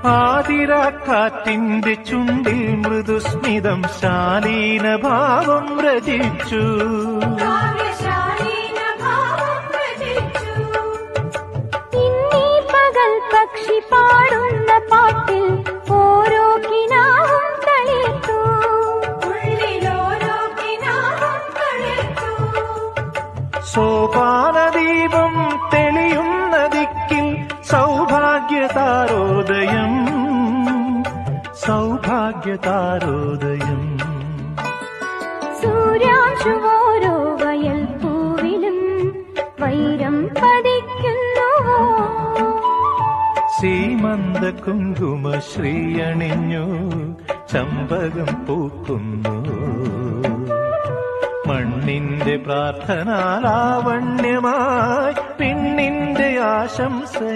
ആതിരാക്കാറ്റിന്റെ ചുണ്ടിൽ മൃദുസ്മിതം ശാലീനഭാവം രചിച്ചു. ഇന്നീ പകൽ പക്ഷി പാടുന്ന പാട്ടിൽ ഓരോ കിനാവും തളിർത്തു. സോപാനദീപം തെളിയുന്ന ദിക്കിൽ സൗഭാഗ്യതാരോദയം, സൗഭാഗ്യതാരോദയം. സൂര്യാംശുവോരോ വയൽ പൂവിലും വൈരം പതിക്കുന്നുവോ. സീമന്ത കുങ്കുമ ശ്രീയണിഞ്ഞു ചമ്പകം പൂക്കുന്നു. മണ്ണിന്റെ പ്രാർത്ഥനാലാവണ്യമായി പെണ്ണിന്റെ ആശംസയായി